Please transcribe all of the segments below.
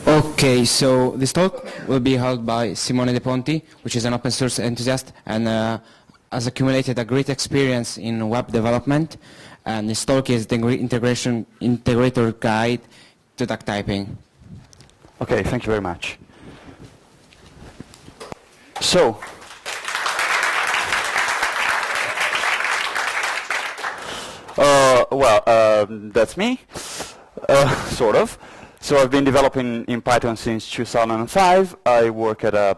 Okay, so this talk will be held by Simone Deponti, which is an open source enthusiast and has accumulated a great experience in web development. And this talk is the integrator guide to duct-taping. Okay, thank you very much. So, that's me, sort of. So I've been developing in Python since 2005. I work at a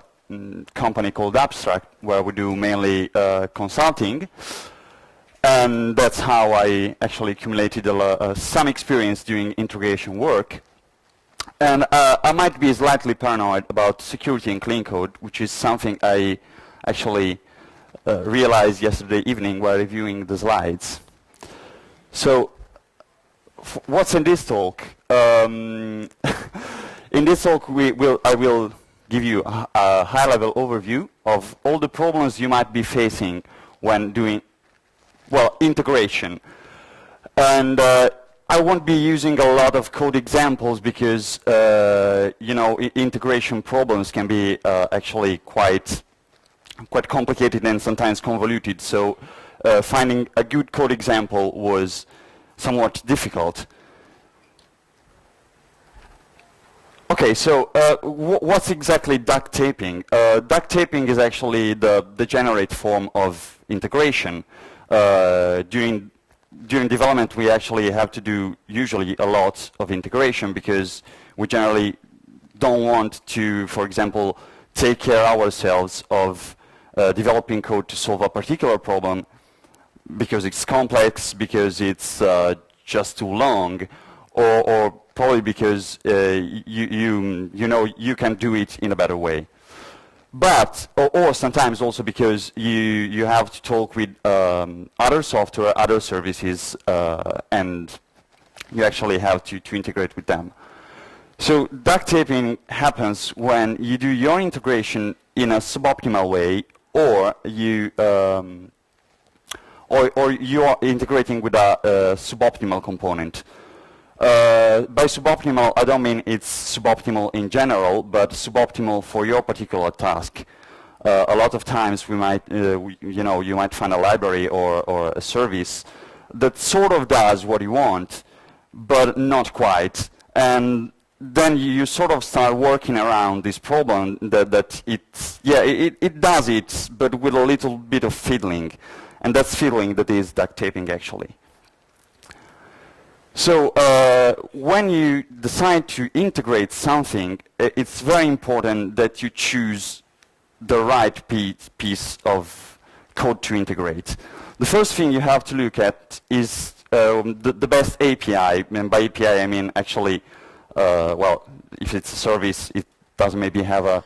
company called Abstract, where we do mainly consulting. And that's how I actually accumulated some experience doing integration work. And I might be slightly paranoid about security in clean code, which is something I actually realized yesterday evening while reviewing the slides. So what's in this talk? In this talk, I will give you a high-level overview of all the problems you might be facing when doing, well, integration. And I won't be using a lot of code examples because, you know, integration problems can be actually quite complicated and sometimes convoluted. So finding a good code example was somewhat difficult. Okay, so what's exactly duct taping? Duct taping is actually the degenerate form of integration. During development, we actually have to do usually a lot of integration because we generally don't want to, for example, take care ourselves of developing code to solve a particular problem because it's complex, because it's just too long, or probably because you know you can do it in a better way. But, or sometimes also because you have to talk with other software, other services, and you actually have to integrate with them. So duct taping happens when you do your integration in a suboptimal way, or you are integrating with a suboptimal component. By suboptimal, I don't mean it's suboptimal in general, but suboptimal for your particular task. A lot of times we might, you might find a library or a service that sort of does what you want, but not quite. And then you sort of start working around this problem that it does it, but with a little bit of fiddling. And that's fiddling that is duct taping actually. So when you decide to integrate something, it's very important that you choose the right piece of code to integrate. The first thing you have to look at is the best API. And by API, I mean actually, well, if it's a service, it doesn't maybe have a,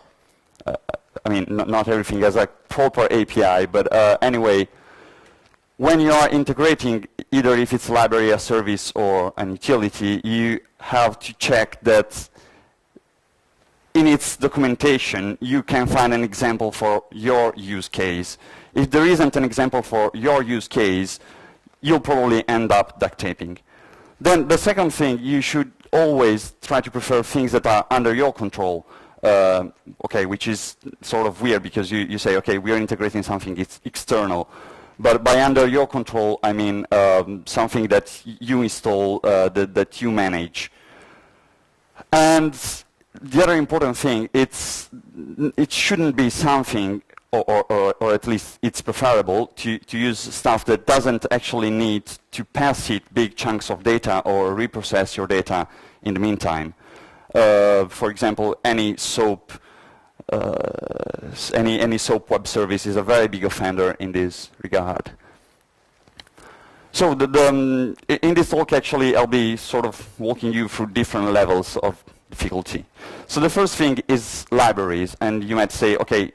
I mean, not everything has a proper API, but anyway, when you are integrating, either if it's a library, a service, or an utility, you have to check that in its documentation, you can find an example for your use case. If there isn't an example for your use case, you'll probably end up duct taping. Then the second thing, you should always try to prefer things that are under your control. Okay, which is sort of weird because you say, okay, we are integrating something, it's external. But by under your control, I mean something that you install, that you manage. And the other important thing, it shouldn't be something, or at least it's preferable, to use stuff that doesn't actually need to pass it big chunks of data or reprocess your data in the meantime. For example, any SOAP web service is a very big offender in this regard. So in this talk, actually, I'll be sort of walking you through different levels of difficulty. So the first thing is libraries, and you might say, okay,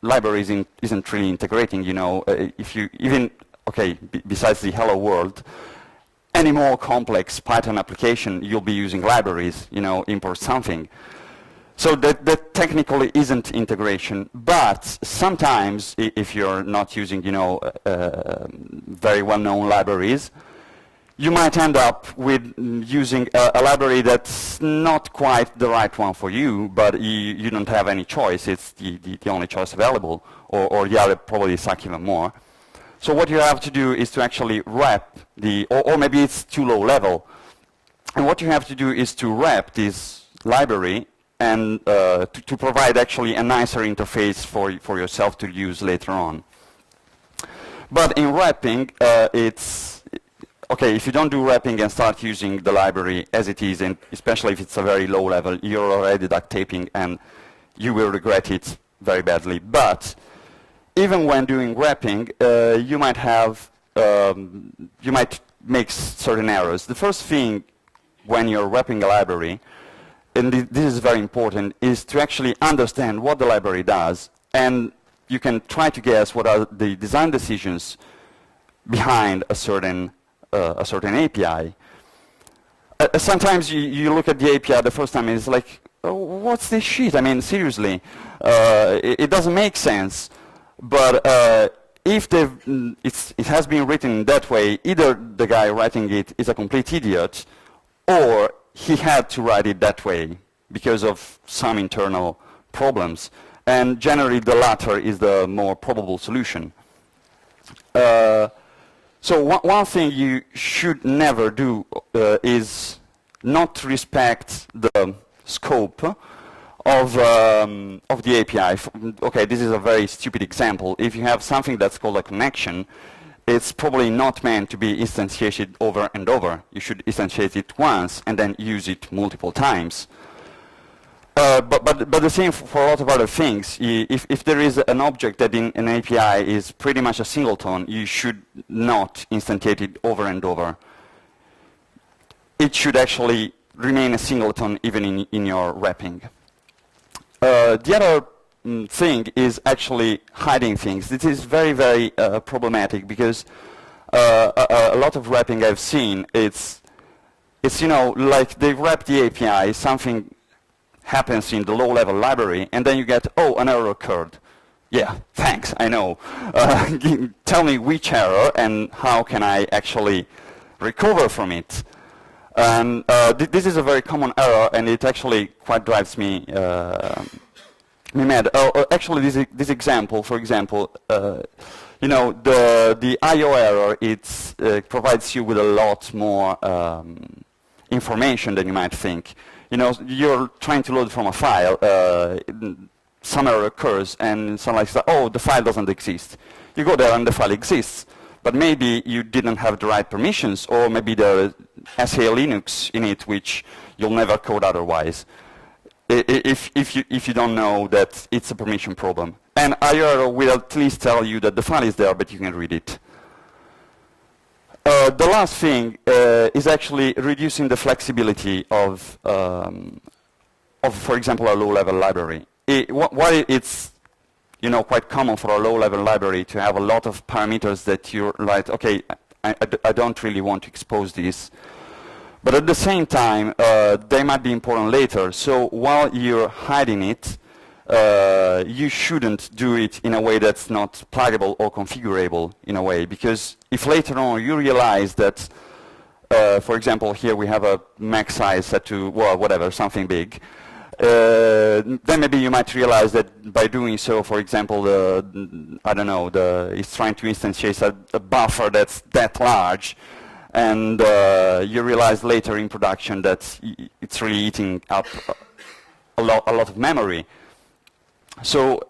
library isn't really integrating, you know. If you even, okay, besides the hello world, any more complex Python application, you'll be using libraries, you know, import something. So that technically isn't integration, but sometimes if you're not using, you know, very well-known libraries, you might end up with using a library that's not quite the right one for you, but you don't have any choice. It's the only choice available, or the other probably suck even more. So what you have to do is to actually wrap or maybe it's too low level. And what you have to do is to wrap this library and to provide actually a nicer interface for yourself to use later on. But in wrapping, it's okay, if you don't do wrapping and start using the library as it is, and especially if it's a very low level, you're already duct-taping and you will regret it very badly. But even when doing wrapping, you might make certain errors. The first thing when you're wrapping a library, and this is very important, is to actually understand what the library does, and you can try to guess what are the design decisions behind a certain API. Sometimes you look at the API the first time and it's like, oh, what's this shit? I mean, seriously, it doesn't make sense. But if it has been written that way, either the guy writing it is a complete idiot, or he had to write it that way because of some internal problems. And generally, the latter is the more probable solution. So one thing you should never do is not respect the scope of the API. Okay, this is a very stupid example. If you have something that's called a connection, it's probably not meant to be instantiated over and over. You should instantiate it once and then use it multiple times. But the same for a lot of other things. If there is an object that in an API is pretty much a singleton, you should not instantiate it over and over. It should actually remain a singleton even in your wrapping. The other thing is actually hiding things. This is very, very problematic because a lot of wrapping I've seen, it's you know, like they wrap the API, something happens in the low-level library, and then you get, oh, an error occurred. Yeah, thanks, I know. Tell me which error and how can I actually recover from it. And this is a very common error, and it actually quite drives me mad. Actually, this example, for example, you know, the I/O error, it provides you with a lot more information than you might think. You know, you're trying to load from a file, some error occurs, and someone like, oh, the file doesn't exist. You go there and the file exists, but maybe you didn't have the right permissions, or maybe there is SA Linux in it, which you'll never code otherwise, if you don't know that it's a permission problem. And IO will at least tell you that the file is there, but you can read it. The last thing is actually reducing the flexibility of for example, a low-level library. While it's, you know, quite common for a low-level library to have a lot of parameters that you're like, okay, I don't really want to expose this. But at the same time, they might be important later. So while you're hiding it, you shouldn't do it in a way that's not pluggable or configurable in a way. Because if later on you realize that, for example, here we have a max size set to, well, whatever, something big, then maybe you might realize that by doing so, for example, I don't know, it's trying to instantiate a buffer that's that large, and you realize later in production that it's really eating up a lot of memory. So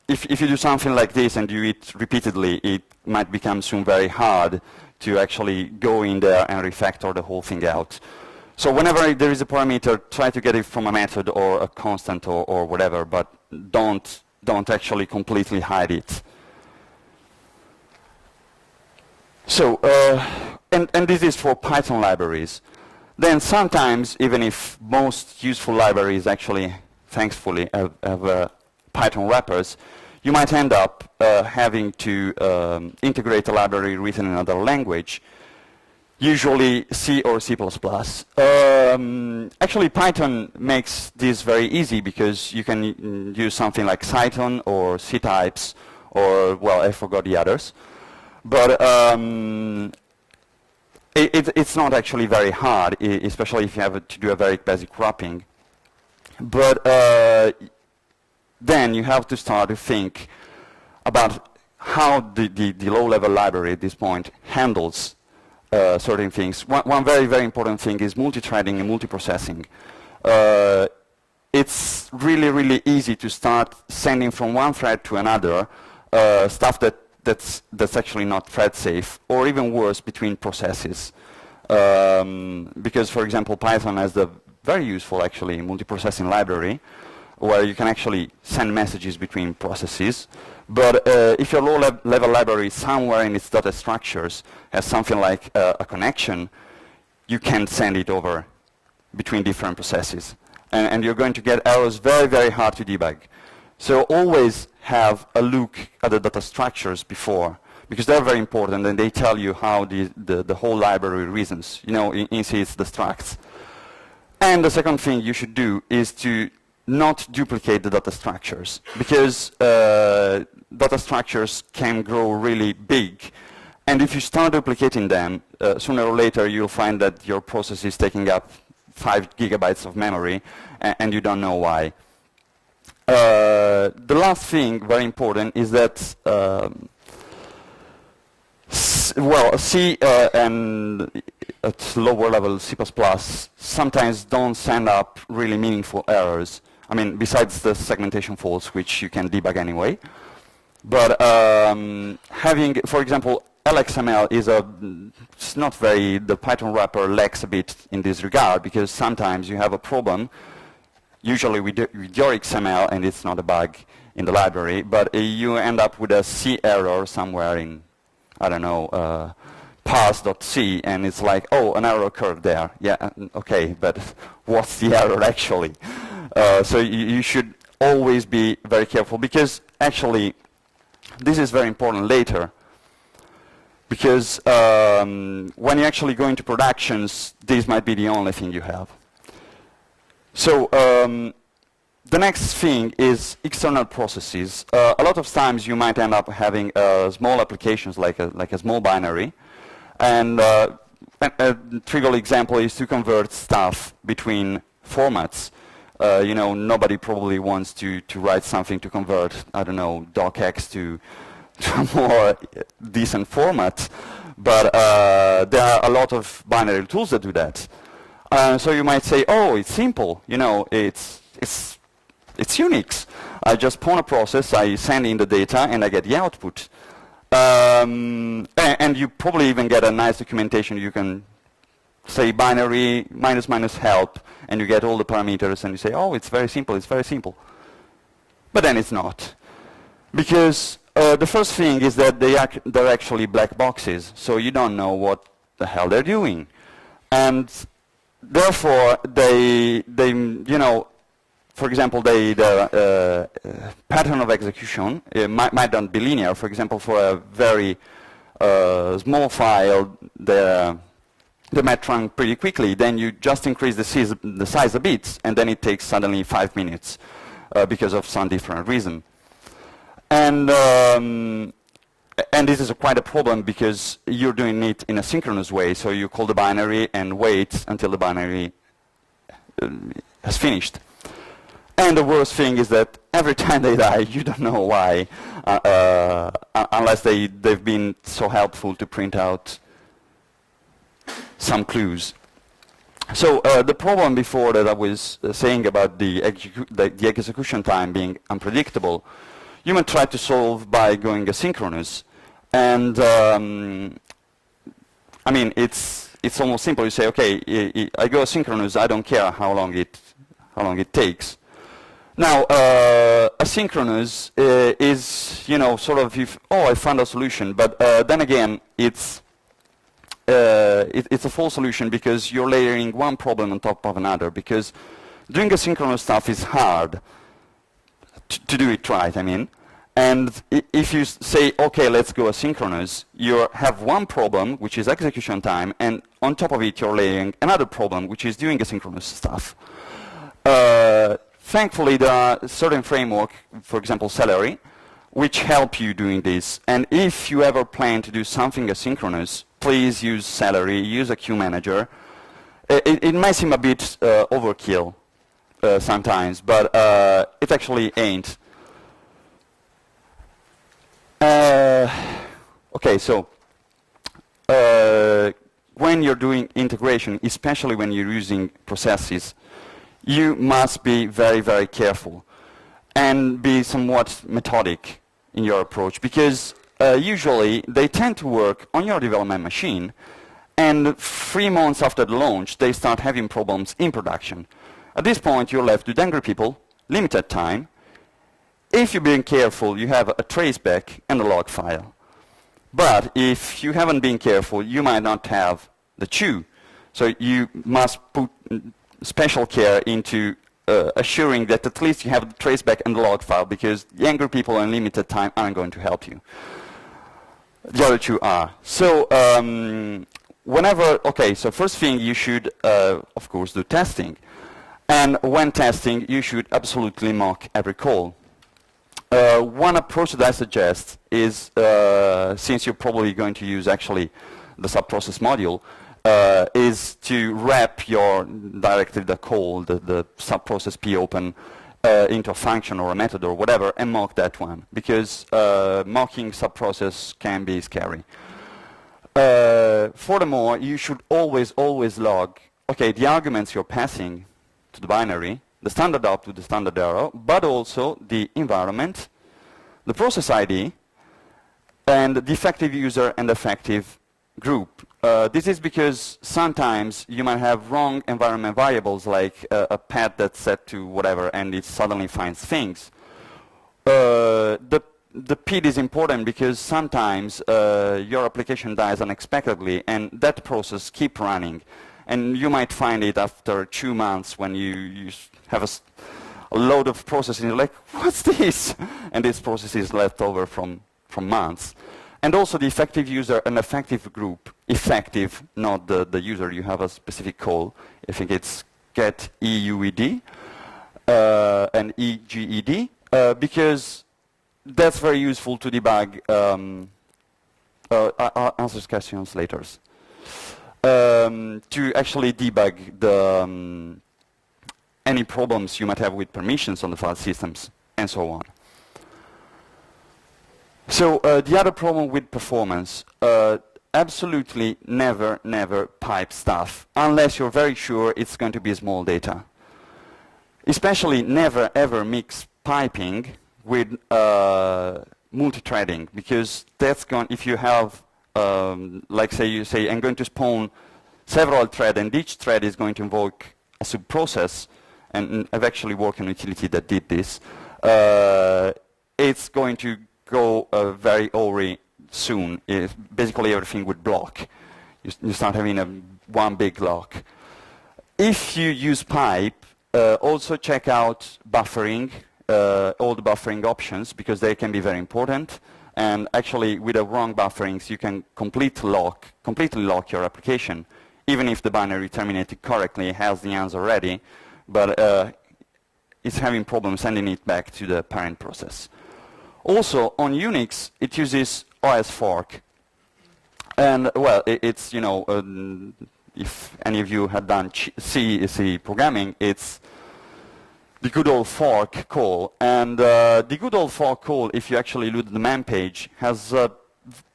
if you do something like this and do it repeatedly, it might become soon very hard to actually go in there and refactor the whole thing out. So whenever there is a parameter, try to get it from a method or a constant or whatever, but don't actually completely hide it. So, and this is for Python libraries. Then sometimes, even if most useful libraries actually, thankfully, have Python wrappers, you might end up having to integrate a library written in another language, usually C or C++. Actually, Python makes this very easy because you can use something like Cython or C-types, or, well, I forgot the others. But it's not actually very hard, especially if you have to do a very basic wrapping. But then you have to start to think about how the low-level library at this point handles certain things. One very, very important thing is multi-threading and multiprocessing. It's really, really easy to start sending from one thread to another stuff that's actually not thread safe, or even worse, between processes. Because, for example, Python has the very useful, actually, multiprocessing library, where you can actually send messages between processes. But if your low-level library somewhere in its data structures has something like a connection, you can't send it over between different processes. And you're going to get errors very, very hard to debug. So always have a look at the data structures before, because they're very important and they tell you how the whole library reasons. You know, in C it's the structs. And the second thing you should do is to not duplicate the data structures, because data structures can grow really big. And if you start duplicating them, sooner or later you'll find that your process is taking up 5 gigabytes of memory, and you don't know why. The last thing, very important, is that C and at lower level C++ sometimes don't send up really meaningful errors. I mean, besides the segmentation faults, which you can debug anyway. But having, for example, LXML is it's not very, the Python wrapper lacks a bit in this regard, because sometimes you have a problem, usually with your XML, and it's not a bug in the library, but you end up with a C error somewhere in, I don't know, parse.c, and it's like, oh, an error occurred there. Yeah, okay, but what's the error actually? So you should always be very careful, because actually this is very important later, because when you actually go into productions, this might be the only thing you have. So the next thing is external processes. A lot of times you might end up having small applications like a small binary, and a trivial example is to convert stuff between formats. You know, nobody probably wants to write something to convert, I don't know, docx to a more decent format, but there are a lot of binary tools that do that. So you might say, oh, it's simple, you know, it's Unix. I just pawn a process, I send in the data, and I get the output. And you probably even get a nice documentation. You can say binary ---- help, and you get all the parameters, and you say, oh, it's very simple, it's very simple. But then it's not. Because the first thing is that they're actually black boxes, so you don't know what the hell they're doing. And therefore, they you know, for example, the pattern of execution might not be linear. For example, for a very small file, they might run pretty quickly. Then you just increase the size a bit, and then it takes suddenly 5 minutes because of some different reason. And this is quite a problem, because you're doing it in a synchronous way. So you call the binary and wait until the binary has finished. And the worst thing is that every time they die, you don't know why, unless they've been so helpful to print out some clues. So the problem before that I was saying about the execution time being unpredictable, you might try to solve by going asynchronous. And I mean, it's almost simple. You say, okay, I go asynchronous. I don't care how long it takes. Now, asynchronous is, you know, sort of, I found a solution. But then again, it's a false solution, because you're layering one problem on top of another. Because doing asynchronous stuff is hard to do it right, I mean. And if you say, okay, let's go asynchronous, you have one problem, which is execution time, and on top of it, you're laying another problem, which is doing asynchronous stuff. Thankfully, there are certain framework, for example, Celery, which help you doing this. And if you ever plan to do something asynchronous, please use Celery, use a queue manager. It might seem a bit overkill sometimes, but it actually ain't. Okay, so when you're doing integration, especially when you're using processes, you must be very, very careful and be somewhat methodic in your approach, because usually they tend to work on your development machine, and 3 months after the launch, they start having problems in production. At this point, you're left with angry people, limited time. If you're being careful, you have a traceback and a log file. But if you haven't been careful, you might not have the two. So you must put special care into assuring that at least you have the traceback and the log file, because the angry people and limited time aren't going to help you. The other two are. So so first thing, you should, of course, do testing. And when testing, you should absolutely mock every call. One approach that I suggest is, since you're probably going to use actually the subprocess module, is to wrap directly the call, the subprocess popen, into a function or a method or whatever, and mock that one, because mocking subprocess can be scary. Furthermore, you should always log, okay, the arguments you're passing to the binary, the standard out to the standard error, but also the environment, the process ID, and the effective user and effective group. This is because sometimes you might have wrong environment variables, like a path that's set to whatever, and it suddenly finds things. The PID is important because sometimes your application dies unexpectedly, and that process keeps running. And you might find it after 2 months when you have a load of processes, and you're like, what's this? And this process is left over from months. And also the effective user and effective group. Effective, not the user. You have a specific call. I think it's get EUED and EGED, because that's very useful to debug. I'll answer questions later. To actually debug any problems you might have with permissions on the file systems, and so on. So the other problem with performance, absolutely never pipe stuff, unless you're very sure it's going to be small data. Especially never ever mix piping with multi-threading, because that's going, if you have like you say, I'm going to spawn several threads, and each thread is going to invoke a subprocess, and I've actually worked on a utility that did this. It's going to go very awry soon. Basically, everything would block. You start having one big lock. If you use pipe, also check out buffering, all the buffering options, because they can be very important. And actually, with the wrong bufferings, you can completely lock your application, even if the binary terminated correctly has the answer ready, but it's having problems sending it back to the parent process. Also, on Unix, it uses OS fork. And, well, it's, you know, if any of you had done C programming, it's the good old fork call. And the good old fork call, if you actually look at the man page, has a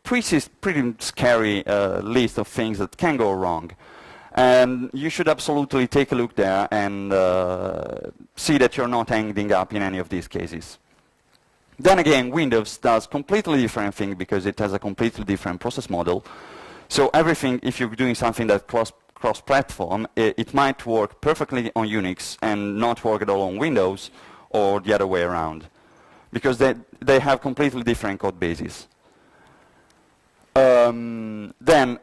pretty scary list of things that can go wrong. And you should absolutely take a look there and see that you're not ending up in any of these cases. Then again, Windows does completely different thing, because it has a completely different process model. So everything, if you're doing something that cross-platform, it might work perfectly on Unix and not work at all on Windows, or the other way around, because they have completely different code bases. Then,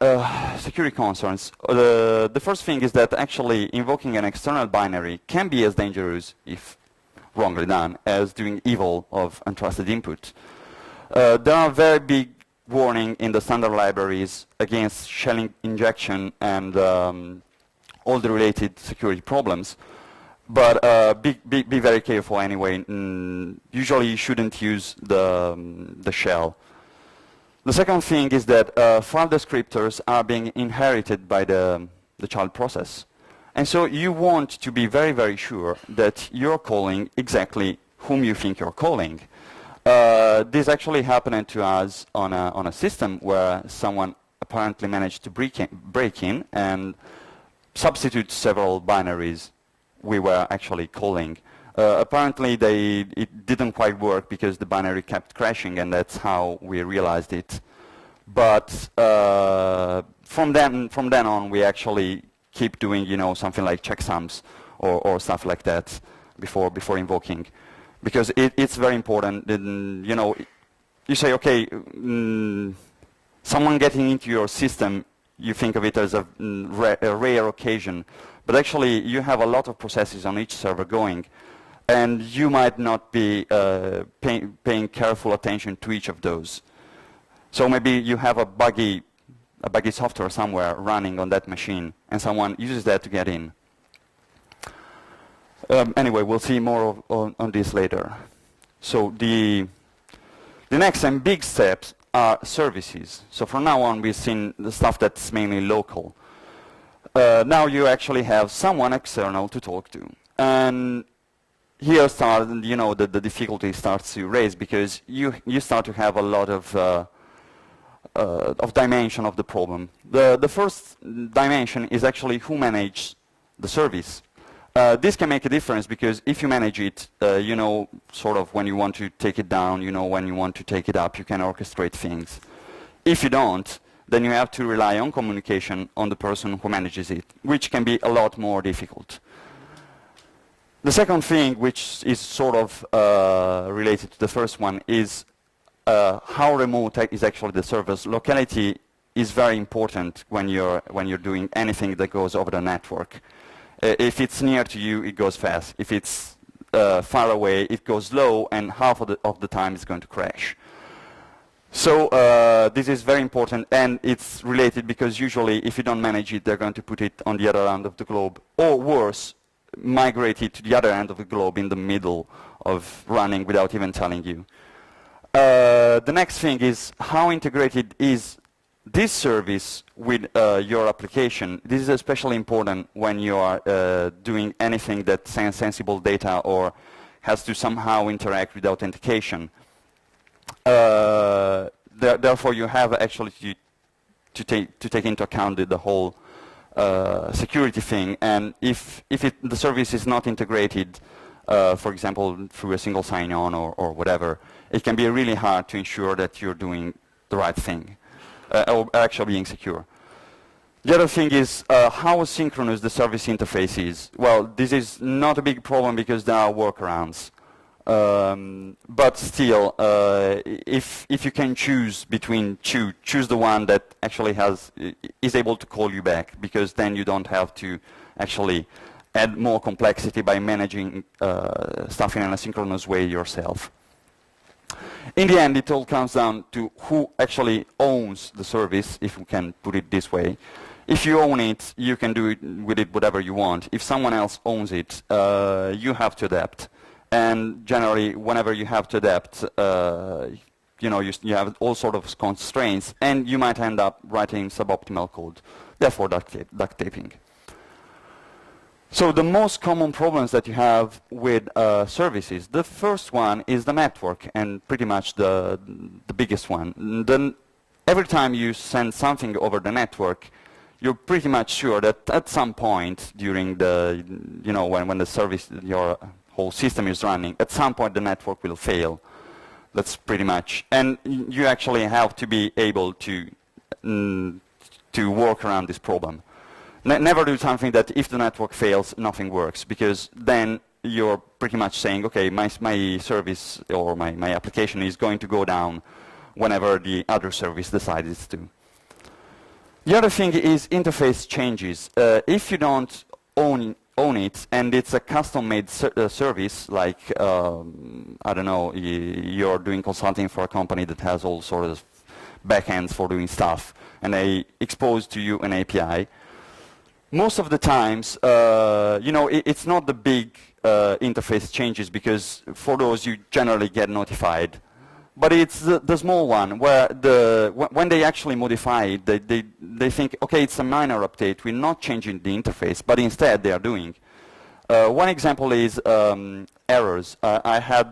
security concerns. The first thing is that actually invoking an external binary can be as dangerous, if wrongly done, as doing evil of untrusted input. There are very big warning in the standard libraries against shell injection and all the related security problems. But be very careful anyway. Usually you shouldn't use the shell. The second thing is that file descriptors are being inherited by the child process. And so you want to be very, very sure that you're calling exactly whom you think you're calling. This actually happened to us on a system where someone apparently managed to break in and substitute several binaries we were actually calling. Apparently it didn't quite work because the binary kept crashing, and that's how we realized it. But from then on, we actually keep doing, something like checksums or stuff like that before invoking, because it's very important. You say, okay, someone getting into your system, you think of it as a rare occasion, but actually you have a lot of processes on each server going, and you might not be paying careful attention to each of those. So maybe you have a buggy software somewhere running on that machine, and someone uses that to get in. Anyway, we'll see more on this later. So the next and big steps are services. So from now on, we've seen the stuff that's mainly local. Now you actually have someone external to talk to, and here the difficulty starts to raise, because you start to have a lot of dimension of the problem. The first dimension is actually who manages the service. This can make a difference, because if you manage it, you know sort of when you want to take it down, you know when you want to take it up, you can orchestrate things. If you don't, then you have to rely on communication on the person who manages it, which can be a lot more difficult. The second thing, which is sort of related to the first one, is how remote is actually the server's locality. Is very important when you're doing anything that goes over the network. If it's near to you, it goes fast. If it's far away, it goes slow, and half of the time it's going to crash. So this is very important, and it's related because usually if you don't manage it, they're going to put it on the other end of the globe, or worse, migrate it to the other end of the globe in the middle of running without even telling you. The next thing is how integrated is this service with your application. This is especially important when you are doing anything that sends sensible data or has to somehow interact with authentication. Therefore, you have actually to take into account the whole security thing. And if the service is not integrated, for example, through a single sign-on or whatever, it can be really hard to ensure that you're doing the right thing, or actually being secure. The other thing is how asynchronous the service interface is. Well, this is not a big problem because there are workarounds. But still, if you can choose between choose the one that actually is able to call you back, because then you don't have to actually add more complexity by managing stuff in an asynchronous way yourself. In the end, it all comes down to who actually owns the service, if we can put it this way. If you own it, you can do with it whatever you want. If someone else owns it, you have to adapt. And generally, whenever you have to adapt, you have all sorts of constraints, and you might end up writing suboptimal code. Therefore, duct taping. So the most common problems that you have with services, the first one is the network, and pretty much the biggest one. Then every time you send something over the network, you're pretty much sure that at some point during the, when the service, your whole system is running, at some point the network will fail. That's pretty much, and you actually have to be able to work around this problem. Never do something that if the network fails, nothing works, because then you're pretty much saying, okay, my service or my application is going to go down whenever the other service decides to. The other thing is interface changes. If you don't own own it, and it's a custom-made service, like, I don't know, you're doing consulting for a company that has all sorts of backends for doing stuff, and they expose to you an API. Most of the times, it's not the big interface changes, because for those you generally get notified. But it's the small one where when they actually modify it, they think, okay, it's a minor update, we're not changing the interface, but instead they are doing. One example is errors. I had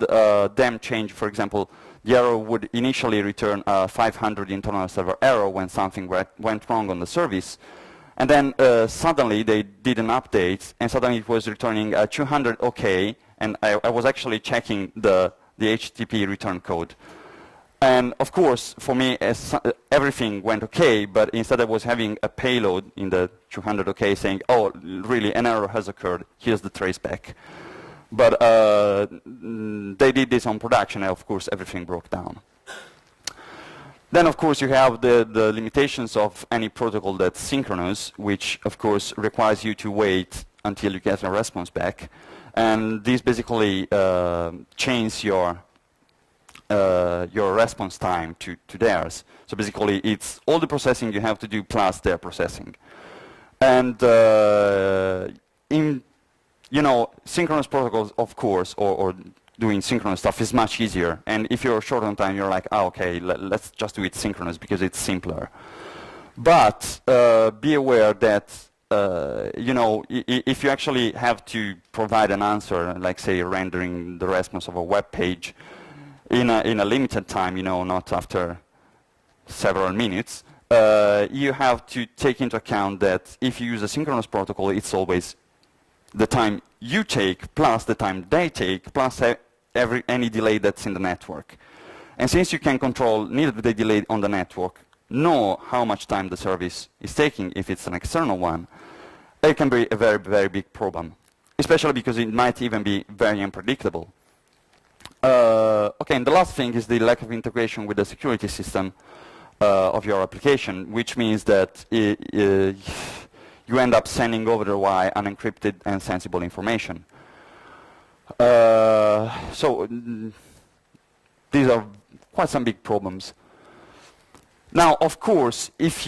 them change, for example, the error would initially return a 500 internal server error when something went wrong on the service. And then suddenly they did an update, and suddenly it was returning 200 OK, and I was actually checking the HTTP return code. And of course, for me, everything went OK, but instead I was having a payload in the 200 OK saying, oh, really, an error has occurred, here's the traceback. But they did this on production, and of course, everything broke down. Then, of course, you have the limitations of any protocol that's synchronous, which, of course, requires you to wait until you get a response back. And this basically changes your response time to theirs. So basically, it's all the processing you have to do plus their processing. And synchronous protocols, of course, or doing synchronous stuff is much easier. And if you're short on time, you're like, oh, okay, let's just do it synchronous because it's simpler. But be aware that, if you actually have to provide an answer, like say rendering the response of a web page in a limited time, not after several minutes, you have to take into account that if you use a synchronous protocol, it's always the time you take plus the time they take plus any delay that's in the network. And since you can control neither the delay on the network nor how much time the service is taking if it's an external one, it can be a very, very big problem, especially because it might even be very unpredictable. Okay, and the last thing is the lack of integration with the security system of your application, which means that you end up sending over the wire unencrypted and sensible information. So these are quite some big problems. Now, of course, if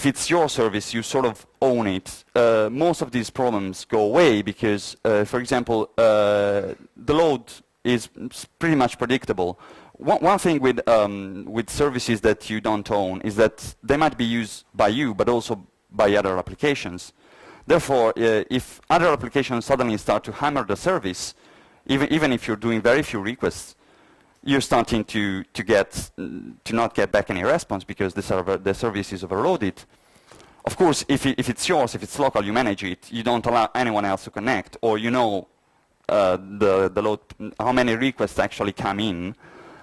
it's your service, you sort of own it. Most of these problems go away because, for example, the load is pretty much predictable. One thing with services that you don't own is that they might be used by you, but also by other applications. Therefore, if other applications suddenly start to hammer the service, even if you're doing very few requests, you're starting to not get back any response because the service is overloaded. Of course, if it's yours, if it's local, you manage it. You don't allow anyone else to connect, or the load, how many requests actually come in,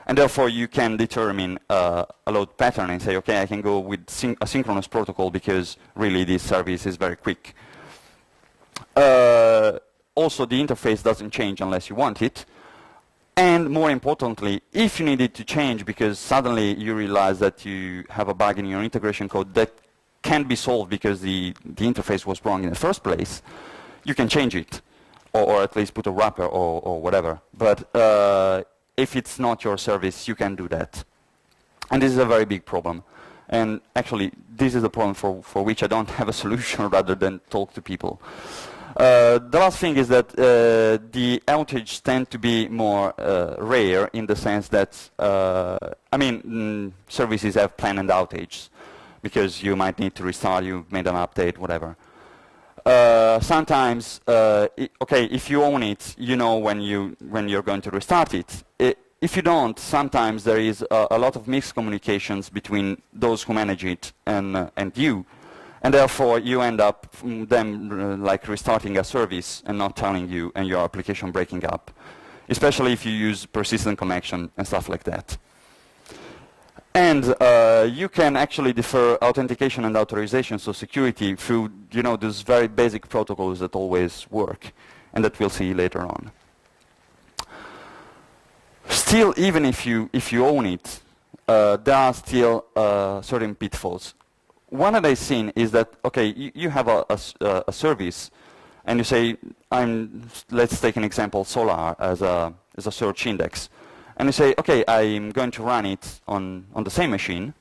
and therefore you can determine a load pattern and say, okay, I can go with a synchronous protocol because really this service is very quick. Also, the interface doesn't change unless you want it. And more importantly, if you need it to change because suddenly you realize that you have a bug in your integration code that can be solved because the interface was wrong in the first place, you can change it, or at least put a wrapper or whatever. But if it's not your service, you can do that. And this is a very big problem. And actually, this is a problem for which I don't have a solution rather than talk to people. The last thing is that the outages tend to be more rare in the sense that, services have planned outages because you might need to restart, you've made an update, whatever. Sometimes, okay, if you own it, you know when you're going to restart it. If you don't, sometimes there is a lot of miscommunications between those who manage it and you. And therefore, you end up them like restarting a service and not telling you, and your application breaking up, especially if you use persistent connection and stuff like that. And you can actually defer authentication and authorization, so security, through those very basic protocols that always work, and that we'll see later on. Still, even if you own it, there are still certain pitfalls. One that I've seen is that, okay, you have a service, and you say, let's take an example, solar as a search index. And you say, okay, I'm going to run it on the same machine,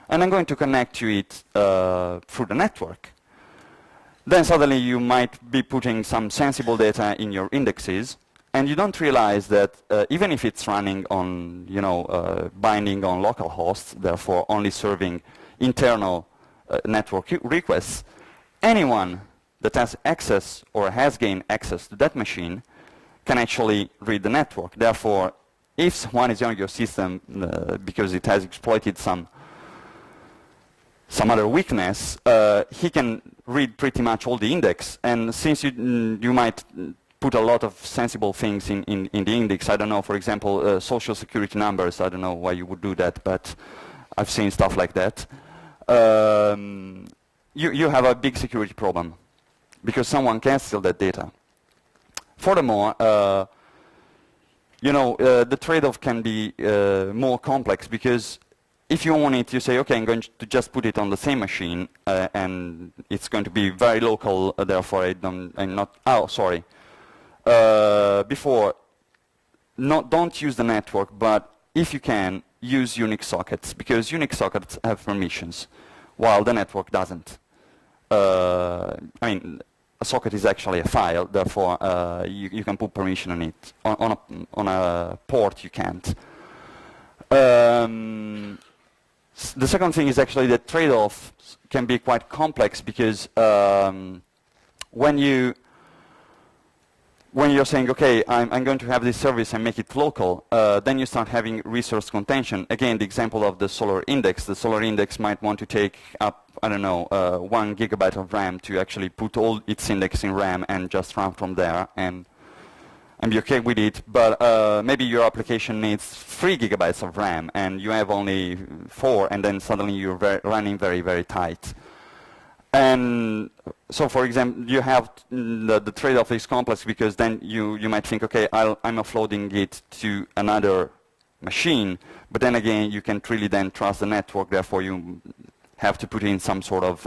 and I'm going to connect to it through the network. Then suddenly you might be putting some sensible data in your indexes, and you don't realize that even if it's running on, binding on local hosts, therefore only serving internal network requests, anyone that has access or has gained access to that machine can actually read the network. Therefore, if someone is on your system because it has exploited some other weakness, he can read pretty much all the index. And since you might put a lot of sensible things in the index, I don't know, for example, social security numbers, I don't know why you would do that, but I've seen stuff like that. You have a big security problem because someone can steal that data. Furthermore, the trade-off can be more complex because if you own it, you say, okay, I'm going to just put it on the same machine, and it's going to be very local, therefore before, don't use the network, but if you can, use Unix sockets, because Unix sockets have permissions, while the network doesn't. A socket is actually a file, therefore you can put permission on it. On a port, you can't. The second thing is actually that trade-offs can be quite complex because when you're saying, okay, I'm going to have this service and make it local, then you start having resource contention. Again, the example of the solar index. The solar index might want to take up, 1 gigabyte of RAM to actually put all its index in RAM and just run from there and be okay with it. But maybe your application needs 3 gigabytes of RAM and you have only 4, and then suddenly you're running very, very tight. And so, for example, you have the trade-off is complex because then you might think, okay, I'm offloading it to another machine, but then again, you can't really then trust the network. Therefore, you have to put in some sort of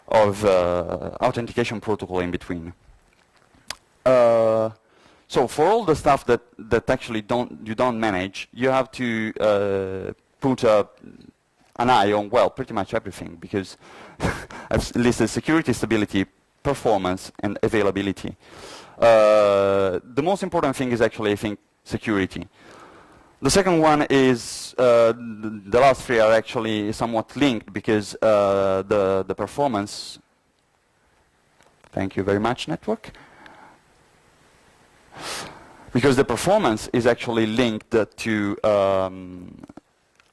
authentication protocol in between. So, for all the stuff that actually you don't manage, you have to put an eye on, well, pretty much everything, because I've listed security, stability, performance, and availability. The most important thing is actually, I think, security. The second one is, the last three are actually somewhat linked, because the performance, thank you very much, network, because the performance is actually linked to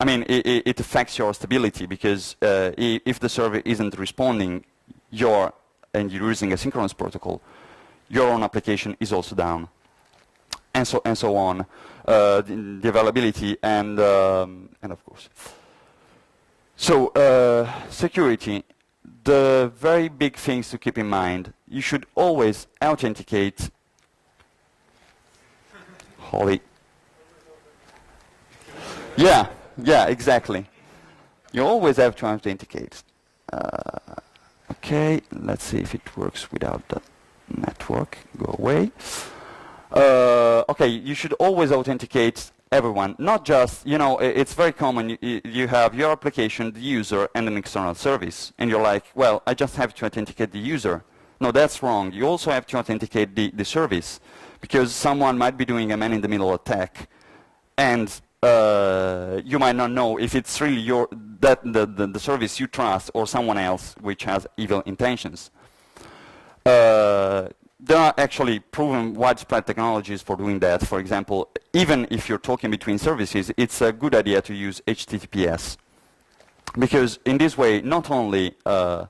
it affects your stability, because if the server isn't responding, and you're using a synchronous protocol, your own application is also down, and so on. The availability and of course. So security. The very big things to keep in mind: you should always authenticate. Holy. Yeah, exactly. You always have to authenticate. Okay, let's see if it works without the network. Go away. Okay, you should always authenticate everyone, not just, it's very common, you have your application, the user, and an external service, and you're like, well, I just have to authenticate the user. No, that's wrong. You also have to authenticate the service, because someone might be doing a man-in-the-middle attack, and you might not know if it's really the service you trust or someone else which has evil intentions. There are actually proven widespread technologies for doing that. For example, even if you're talking between services, it's a good idea to use HTTPS, because in this way, not only the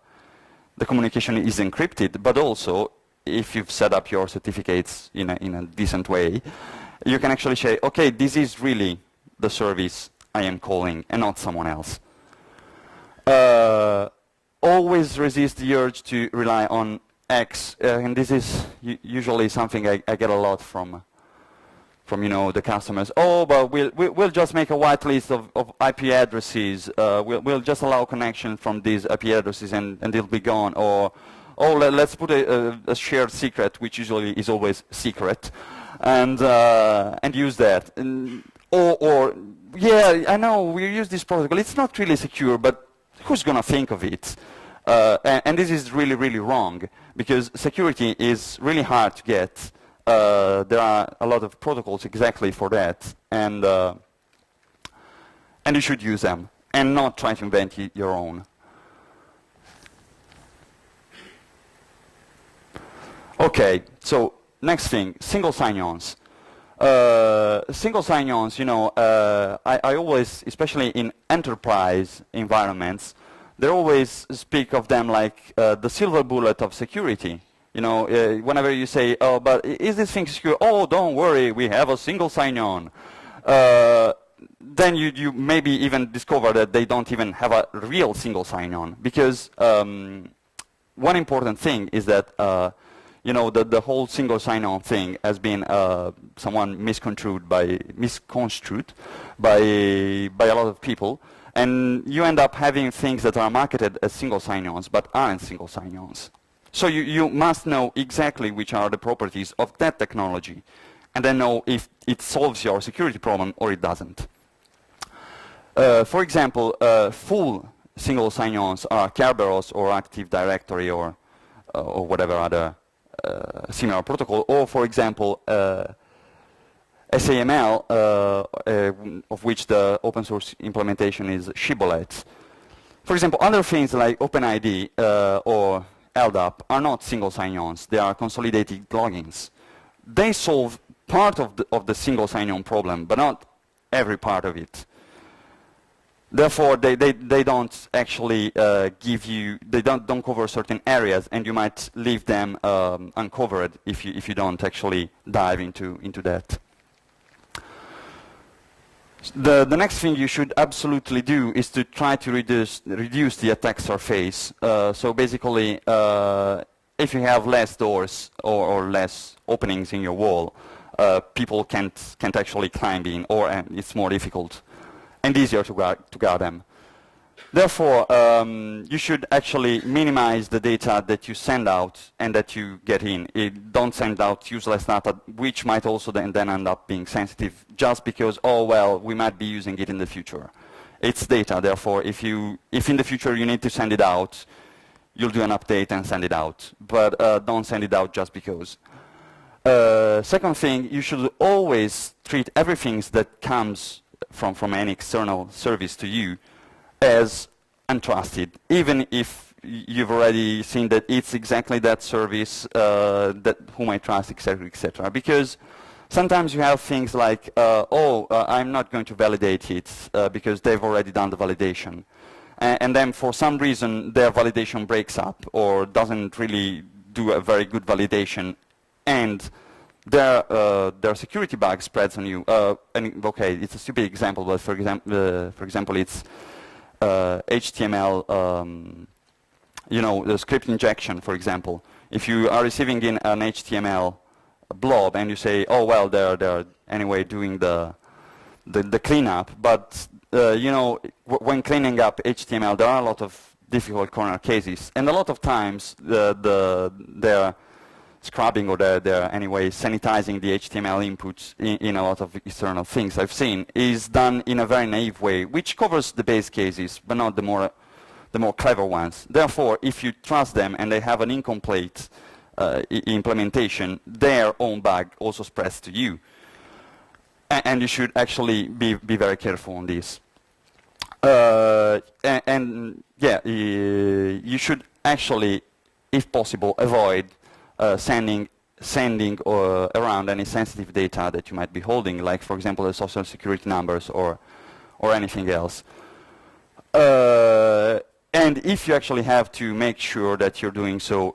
communication is encrypted, but also if you've set up your certificates in a decent way, you can actually say, okay, this is really the service I am calling and not someone else. Always resist the urge to rely on X, and this is usually something I get a lot from the customers. Oh, but we'll just make a whitelist of IP addresses. We'll just allow connection from these IP addresses and they'll be gone. Or oh, let's put a shared secret, which usually is always secret, and use that. Or yeah, I know we use this protocol. It's not really secure, but who's going to think of it? And this is really, really wrong, because security is really hard to get. There are a lot of protocols exactly for that, and you should use them, and not try to invent your own. Okay, so next thing, single sign-ons. Single sign-ons, you know, I always, especially in enterprise environments, they always speak of them like the silver bullet of security. You know, whenever you say, oh, but is this thing secure? Oh, don't worry, we have a single sign-on. Then you maybe even discover that they don't even have a real single sign-on. Because one important thing is that, you know, the whole single sign-on thing has been someone misconstrued by a lot of people. And you end up having things that are marketed as single sign-ons, but aren't single sign-ons. So you must know exactly which are the properties of that technology, and then know if it solves your security problem or it doesn't. For example, full single sign-ons are Kerberos or Active Directory or whatever other similar protocol, or for example, SAML, of which the open source implementation is Shibboleth. For example, other things like OpenID or LDAP are not single sign-ons. They are consolidated logins. They solve part of the single sign-on problem, but not every part of it. Therefore, they don't actually give you, they don't cover certain areas, and you might leave them uncovered if you don't actually dive into that. The next thing you should absolutely do is to try to reduce the attack surface. So basically, if you have less doors or less openings in your wall, people can't actually climb in, or it's more difficult and easier to guard them. Therefore, you should actually minimize the data that you send out and that you get in. Don't send out useless data, which might also then end up being sensitive, just because, oh, well, we might be using it in the future. It's data, therefore, if in the future you need to send it out, you'll do an update and send it out. But don't send it out just because. Second thing, you should always treat everything that comes from any external service to you as untrusted, even if you've already seen that it's exactly that service that whom I trust, etc., etc. Because sometimes you have things like, I'm not going to validate it because they've already done the validation, and then for some reason their validation breaks up or doesn't really do a very good validation, and their security bug spreads on you. And okay, it's a stupid example, but for example, it's HTML, you know, the script injection, for example. If you are receiving in an HTML blob and you say, oh, well, they're anyway doing the cleanup, but, you know, when cleaning up HTML, there are a lot of difficult corner cases, and a lot of times they're scrubbing or they're anyway sanitizing the HTML inputs in a lot of external things I've seen is done in a very naive way, which covers the base cases, but not the more clever ones. Therefore, if you trust them and they have an incomplete implementation, their own bug also spreads to you. And you should actually be very careful on this. You should actually, if possible, avoid sending around any sensitive data that you might be holding, like, for example, the social security numbers or anything else. And if you actually have to, make sure that you're doing so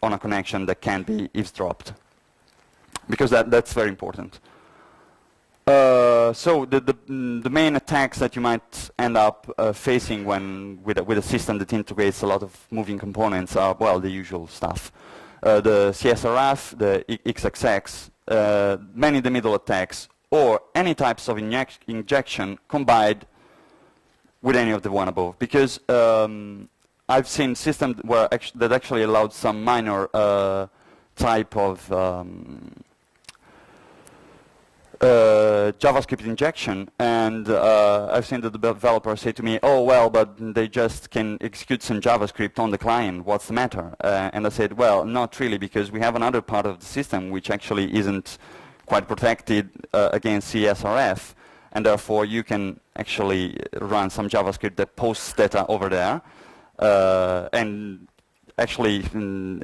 on a connection that can be eavesdropped, because that's very important. So the main attacks that you might end up facing with a system that integrates a lot of moving components are, well, the usual stuff. The CSRF, the XXX, man-in-the-middle attacks, or any types of injection combined with any of the one above. Because I've seen systems where that actually allowed some minor type of JavaScript injection, and I've seen the developers say to me, oh well, but they just can execute some JavaScript on the client, what's the matter? And I said, well, not really, because we have another part of the system which actually isn't quite protected against CSRF, and therefore you can actually run some JavaScript that posts data over there, and actually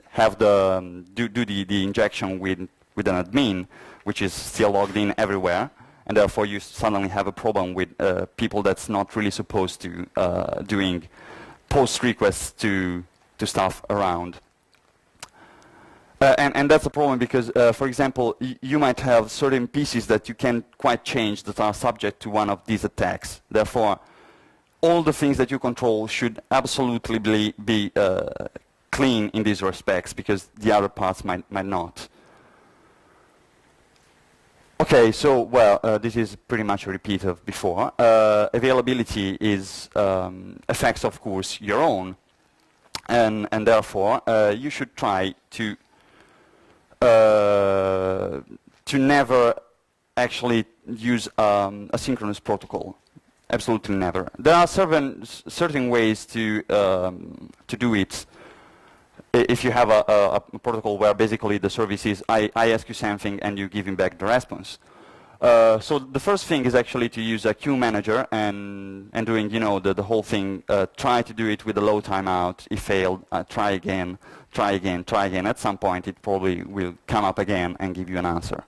have do the injection with an admin, which is still logged in everywhere, and therefore you suddenly have a problem with people that's not really supposed to doing post requests to stuff around. And that's a problem because, for example, you might have certain pieces that you can't quite change that are subject to one of these attacks. Therefore, all the things that you control should absolutely be clean in these respects, because the other parts might not. Okay, so, well, this is pretty much a repeat of before. Availability is affects, of course, your own, and therefore you should try to never actually use a synchronous protocol. Absolutely never. There are certain ways to do it. If you have a protocol where basically the service is, I ask you something and you give me back the response. So the first thing is actually to use a queue manager and doing, you know, the whole thing. Try to do it with a low timeout. If failed, try again, try again, try again. At some point, it probably will come up again and give you an answer.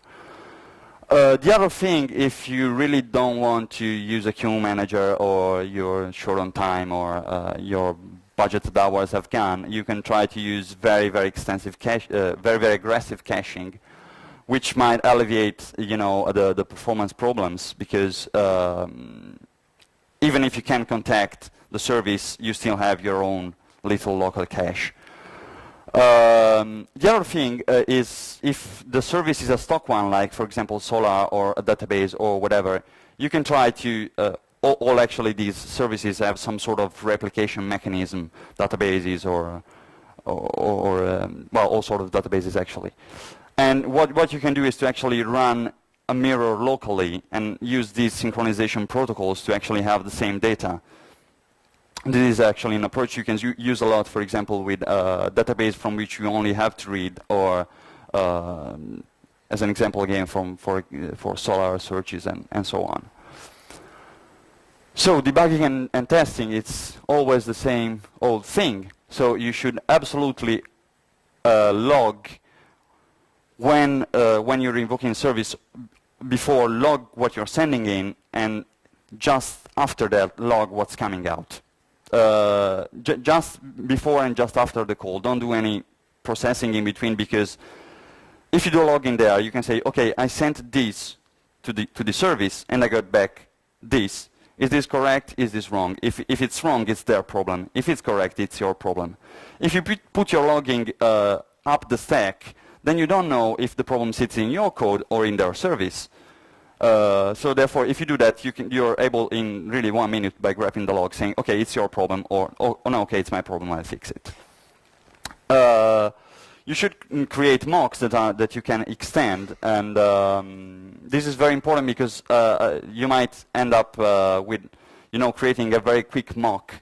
The other thing, if you really don't want to use a queue manager, or you're short on time, or your budgeted hours have gone, you can try to use very, very extensive cache, very, very aggressive caching, which might alleviate, you know, the performance problems, because even if you can contact the service, you still have your own little local cache. The other thing is, if the service is a stock one, like for example Solar or a database or whatever, you can try to all actually these services have some sort of replication mechanism, databases or well, all sort of databases actually. And what you can do is to actually run a mirror locally and use these synchronization protocols to actually have the same data. This is actually an approach you can use a lot, for example, with a database from which you only have to read, or as an example again for Solar searches and so on. So debugging and testing, it's always the same old thing. So you should absolutely log when you're invoking service. Before, log what you're sending in, and just after that, log what's coming out. Just before and just after the call. Don't do any processing in between, because if you do log in there, you can say, okay, I sent this to the service and I got back this. Is this correct? Is this wrong? If it's wrong, it's their problem. If it's correct, it's your problem. If you put your logging up the stack, then you don't know if the problem sits in your code or in their service. So therefore, if you do that, you're able in really 1 minute by grabbing the log, saying, okay, it's your problem, or oh no, okay, it's my problem, I'll fix it. You should create mocks that you can extend, and this is very important, because you might end up with, you know, creating a very quick mock,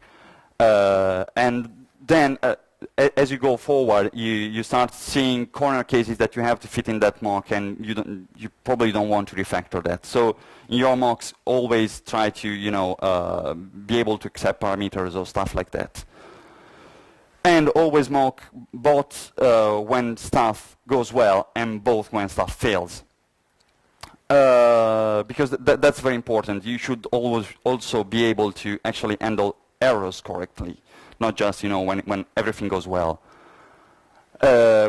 and then as you go forward, you start seeing corner cases that you have to fit in that mock, and you probably don't want to refactor that. So in your mocks, always try to, you know, be able to accept parameters or stuff like that. And always mock both when stuff goes well and both when stuff fails. Because that's very important. You should always also be able to actually handle errors correctly, not just, you know, when everything goes well,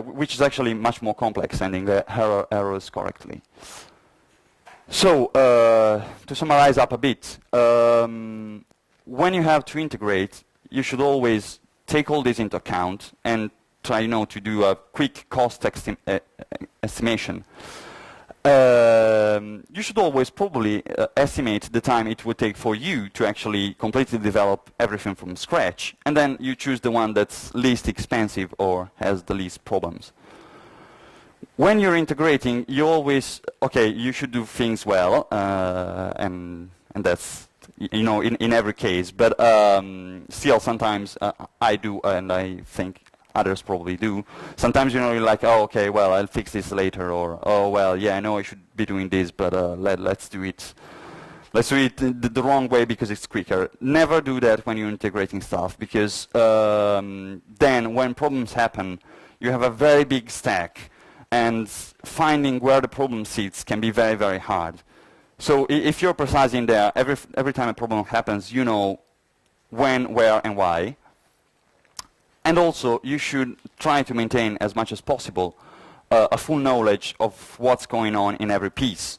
which is actually much more complex, handling the errors correctly. So to summarize up a bit, when you have to integrate, you should always take all this into account and try, you know, to do a quick cost estimation. you should always probably estimate the time it would take for you to actually completely develop everything from scratch, and then you choose the one that's least expensive or has the least problems. When you're integrating, you always, okay, you should do things well, and that's, you know, in every case, but still sometimes I do, and I think others probably do. Sometimes, you know, you're like, oh, okay, well, I'll fix this later, or, oh, well, yeah, I know I should be doing this, but let's do it. Let's do it the wrong way because it's quicker. Never do that when you're integrating stuff, because then when problems happen, you have a very big stack, and finding where the problem sits can be very, very hard. So if you're precise in there, every time a problem happens, you know when, where, and why. And also, you should try to maintain as much as possible a full knowledge of what's going on in every piece.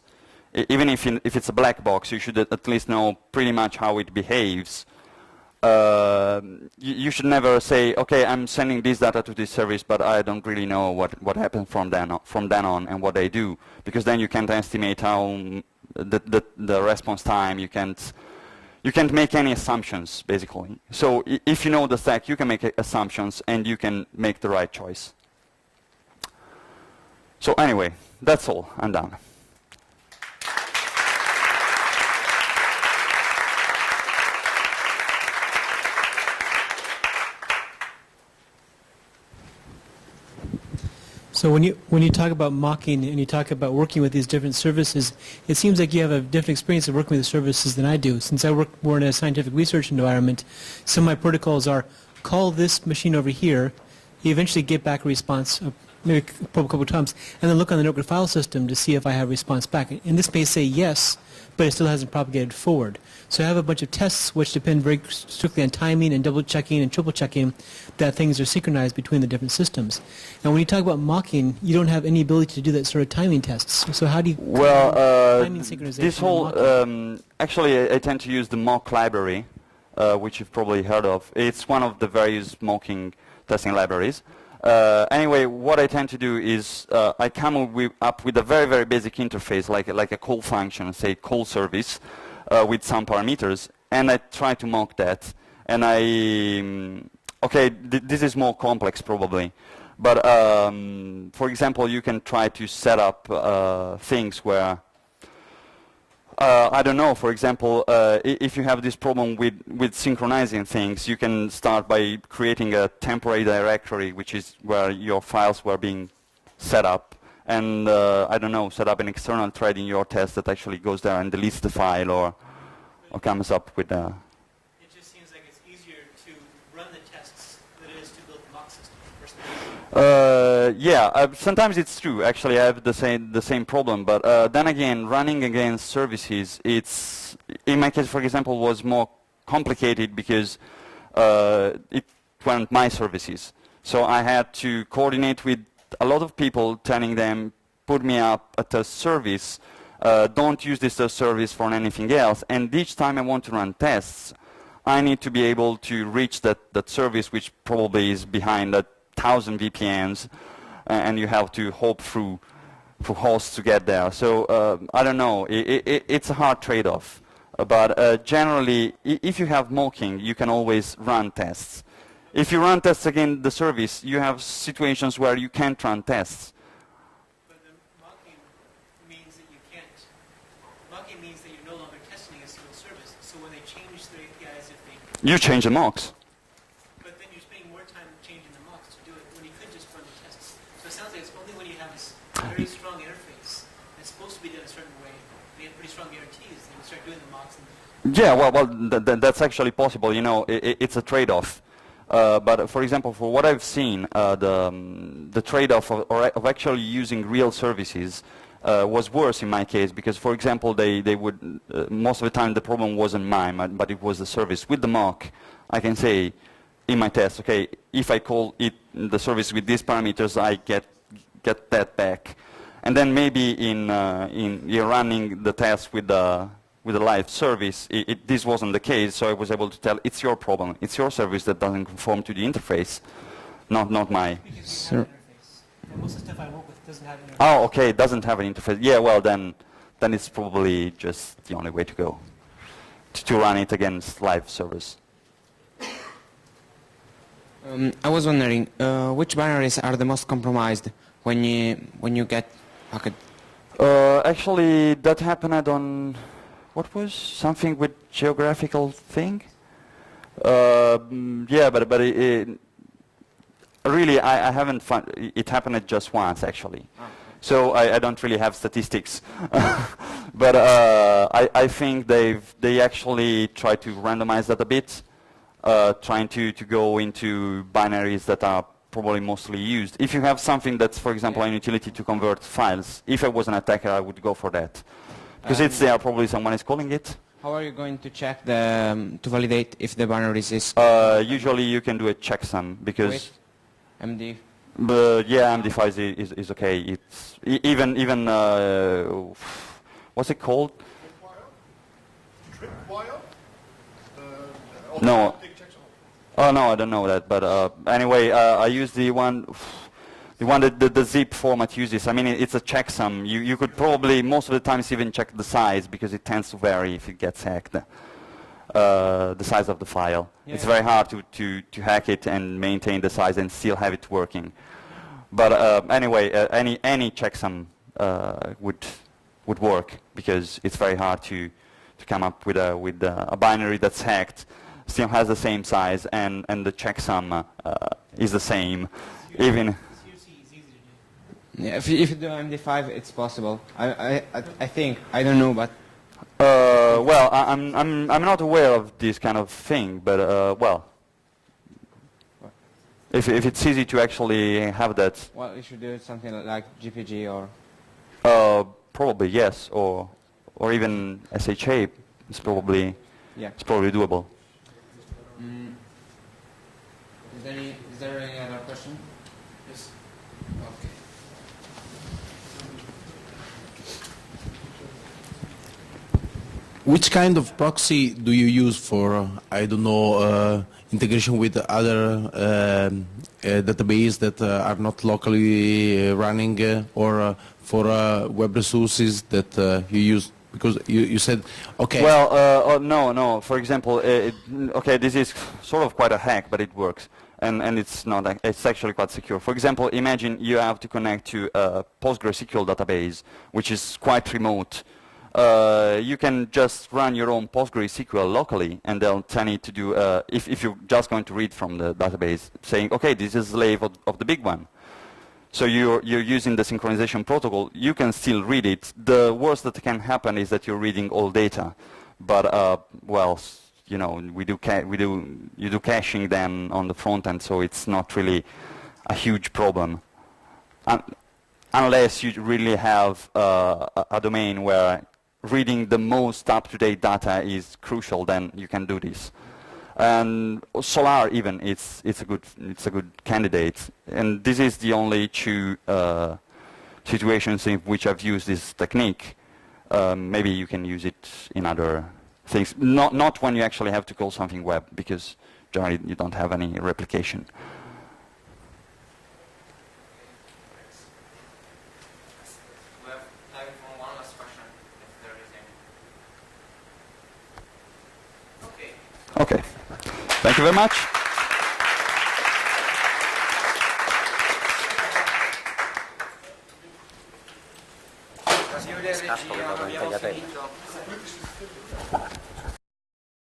Even if it's a black box, you should at least know pretty much how it behaves. You should never say, okay, I'm sending this data to this service, but I don't really know what happens from then on and what they do, because then you can't estimate how the response time. You can't make any assumptions, basically. So if you know the stack, you can make assumptions, and you can make the right choice. So anyway, that's all. I'm done. So when you talk about mocking and you talk about working with these different services, it seems like you have a different experience of working with the services than I do. Since I work more in a scientific research environment, some of my protocols are call this machine over here, you eventually get back a response, maybe a couple of times, and then look on the notebook file system to see if I have a response back. And this may say yes, but it still hasn't propagated forward. So I have a bunch of tests which depend very strictly on timing and double checking and triple checking that things are synchronized between the different systems. And when you talk about mocking, you don't have any ability to do that sort of timing tests. So how do you timing synchronization? This whole actually I tend to use the mock library, which you've probably heard of. It's one of the various mocking testing libraries. Anyway, what I tend to do is I come up with a very, very basic interface, like a call function, say call service, with some parameters, and I try to mock that. And okay, this is more complex probably, but for example, you can try to set up things where I don't know, for example, if you have this problem with synchronizing things, you can start by creating a temporary directory, which is where your files were being set up, and I don't know, set up an external thread in your test that actually goes there and deletes the file or comes up with a... It just seems like it's easier to run the tests than it is to build the mock system. Yeah, sometimes it's true. Actually, I have the same problem. But then again, running against services, it's in my case, for example, was more complicated because it weren't my services. So I had to coordinate with a lot of people, telling them, put me up at a service. Don't use this as service for anything else. And each time I want to run tests, I need to be able to reach that service, which probably is behind 1,000 VPNs, and you have to hop through hosts to get there. So I don't know. It's a hard trade-off. But generally, if you have mocking, you can always run tests. If you run tests against the service, you have situations where you can't run tests. But the mocking means that you can't. Mocking means that you're no longer testing a single service. So when they change their APIs, if they... You change the mocks. But then you're spending more time changing the mocks to do it when you could just run the tests. So it sounds like it's only when you have this very strong interface that's supposed to be done a certain way, you have pretty strong guarantees, then you start doing the mocks. Yeah, well, that's actually possible. You know, it's a trade-off. But for example, for what I've seen, the trade-off of actually using real services was worse in my case, because, for example, they would most of the time the problem wasn't mine, but it was the service. With the mock, I can say in my test, okay, if I call it the service with these parameters, I get that back, and then maybe in you're running the test with the live service, this wasn't the case, so I was able to tell it's your problem. It's your service that doesn't conform to the interface, not my. Sir, And most of the stuff I work with doesn't have interface. Oh, okay, it doesn't have an interface. Yeah, well then it's probably just the only way to go, to run it against live servers. I was wondering, which binaries are the most compromised when you get hacked? Actually, that happened on, what was something with geographical thing? Yeah, but really, I haven't found it happened just once actually. Ah. So I don't really have statistics, but I think they actually try to randomize that a bit, trying to go into binaries that are probably mostly used. If you have something that's, for example, an utility to convert files, if I was an attacker, I would go for that, because it's there. Probably someone is calling it. How are you going to check to validate if the binaries is Usually, you can do a checksum because. with MD? But yeah, MD5 is okay. It's even what's it called? Tripwire? No. Oh no, I don't know that. But anyway, I use the one that the zip format uses. I mean, it's a checksum. You could probably most of the times even check the size because it tends to vary if it gets hacked. The size of the file. Yeah. It's very hard to hack it and maintain the size and still have it working. But anyway, any checksum would work because it's very hard to come up with a binary that's hacked, still has the same size, and the checksum is the same, even. Yeah, if you do MD5, it's possible. I think, I don't know, but Well, I'm not aware of this kind of thing, but well, if it's easy to actually have that, well, you should do something like GPG or probably yes, or even SHA is probably doable. Is there any other question? Yes. Okay. Which kind of proxy do you use for, I don't know, integration with other database that are not locally running or for web resources that you use? Because you said, okay. Well, no. For example, okay, this is sort of quite a hack, but it works. And it's not. It's actually quite secure. For example, imagine you have to connect to a PostgreSQL database, which is quite remote. You can just run your own PostgreSQL locally, and they'll tell you to do, if you're just going to read from the database, saying, okay, this is the slave of the big one. So you're using the synchronization protocol. You can still read it. The worst that can happen is that you're reading all data. But, well, you know, you do caching then on the front end, so it's not really a huge problem. Unless you really have a domain where reading the most up-to-date data is crucial, then you can do this. And Solar even, it's a good candidate. And this is the only two situations in which I've used this technique. Maybe you can use it in other things. Not when you actually have to call something web, because generally you don't have any replication. We have time for one last question, if there is any. Okay. Okay. Thank you very much. Signore regia, abbiamo finito.